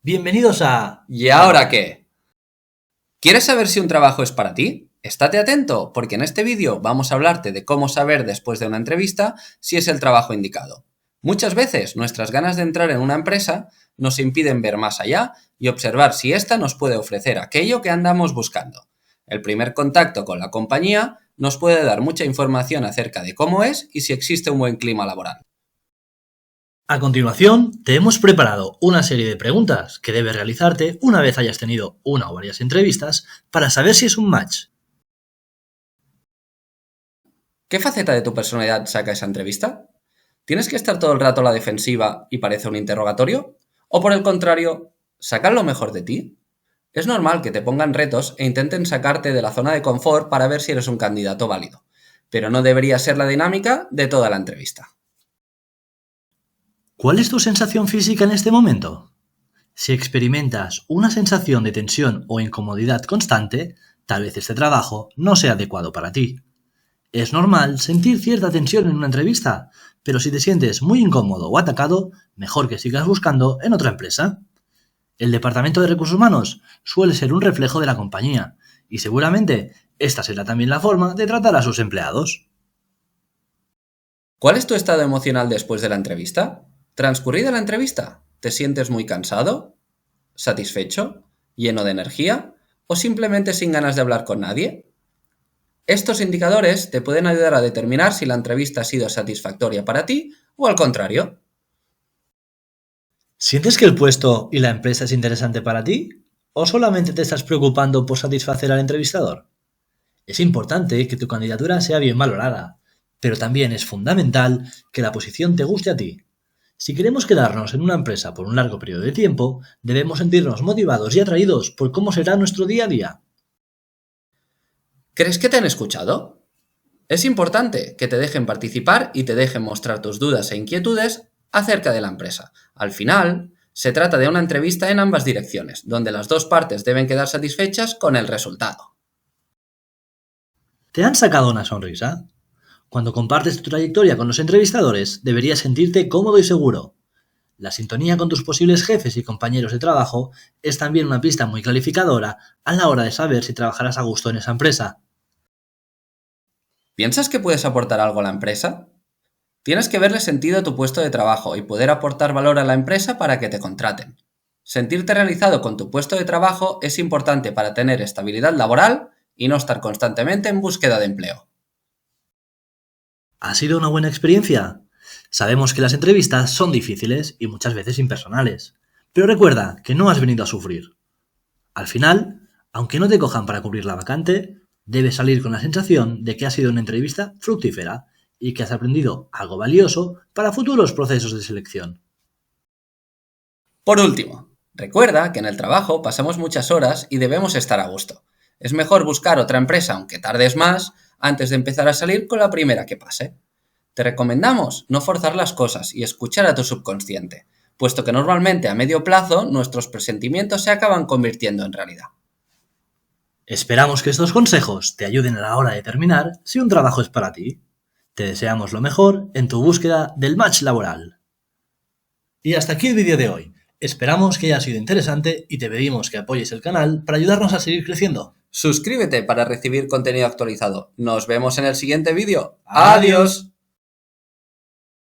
Bienvenidos a... ¿Y ahora qué? ¿Quieres saber si un trabajo es para ti? Estate atento, porque en este vídeo vamos a hablarte de cómo saber después de una entrevista si es el trabajo indicado. Muchas veces nuestras ganas de entrar en una empresa nos impiden ver más allá y observar si ésta nos puede ofrecer aquello que andamos buscando. El primer contacto con la compañía nos puede dar mucha información acerca de cómo es y si existe un buen clima laboral. A continuación, te hemos preparado una serie de preguntas que debes realizarte una vez hayas tenido una o varias entrevistas para saber si es un match. ¿Qué faceta de tu personalidad saca esa entrevista? ¿Tienes que estar todo el rato a la defensiva y parece un interrogatorio? ¿O por el contrario, sacan lo mejor de ti? Es normal que te pongan retos e intenten sacarte de la zona de confort para ver si eres un candidato válido, pero no debería ser la dinámica de toda la entrevista. ¿Cuál es tu sensación física en este momento? Si experimentas una sensación de tensión o incomodidad constante, tal vez este trabajo no sea adecuado para ti. Es normal sentir cierta tensión en una entrevista, pero si te sientes muy incómodo o atacado, mejor que sigas buscando en otra empresa. El Departamento de Recursos Humanos suele ser un reflejo de la compañía, y seguramente esta será también la forma de tratar a sus empleados. ¿Cuál es tu estado emocional después de la entrevista? ¿Transcurrida la entrevista? ¿Te sientes muy cansado? ¿Satisfecho? ¿Lleno de energía? ¿O simplemente sin ganas de hablar con nadie? Estos indicadores te pueden ayudar a determinar si la entrevista ha sido satisfactoria para ti o al contrario. ¿Sientes que el puesto y la empresa es interesante para ti? ¿O solamente te estás preocupando por satisfacer al entrevistador? Es importante que tu candidatura sea bien valorada, pero también es fundamental que la posición te guste a ti. Si queremos quedarnos en una empresa por un largo periodo de tiempo, debemos sentirnos motivados y atraídos por cómo será nuestro día a día. ¿Crees que te han escuchado? Es importante que te dejen participar y te dejen mostrar tus dudas e inquietudes acerca de la empresa. Al final, se trata de una entrevista en ambas direcciones, donde las dos partes deben quedar satisfechas con el resultado. ¿Te han sacado una sonrisa? Cuando compartes tu trayectoria con los entrevistadores, deberías sentirte cómodo y seguro. La sintonía con tus posibles jefes y compañeros de trabajo es también una pista muy clarificadora a la hora de saber si trabajarás a gusto en esa empresa. ¿Piensas que puedes aportar algo a la empresa? Tienes que verle sentido a tu puesto de trabajo y poder aportar valor a la empresa para que te contraten. Sentirte realizado con tu puesto de trabajo es importante para tener estabilidad laboral y no estar constantemente en búsqueda de empleo. ¿Ha sido una buena experiencia? Sabemos que las entrevistas son difíciles y muchas veces impersonales, pero recuerda que no has venido a sufrir. Al final, aunque no te cojan para cubrir la vacante, debes salir con la sensación de que ha sido una entrevista fructífera y que has aprendido algo valioso para futuros procesos de selección. Por último, recuerda que en el trabajo pasamos muchas horas y debemos estar a gusto. Es mejor buscar otra empresa aunque tardes más antes de empezar a salir con la primera que pase. Te recomendamos no forzar las cosas y escuchar a tu subconsciente, puesto que normalmente a medio plazo nuestros presentimientos se acaban convirtiendo en realidad. Esperamos que estos consejos te ayuden a la hora de determinar si un trabajo es para ti. Te deseamos lo mejor en tu búsqueda del match laboral. Y hasta aquí el vídeo de hoy. Esperamos que haya sido interesante y te pedimos que apoyes el canal para ayudarnos a seguir creciendo. Suscríbete para recibir contenido actualizado. Nos vemos en el siguiente vídeo. ¡Adiós!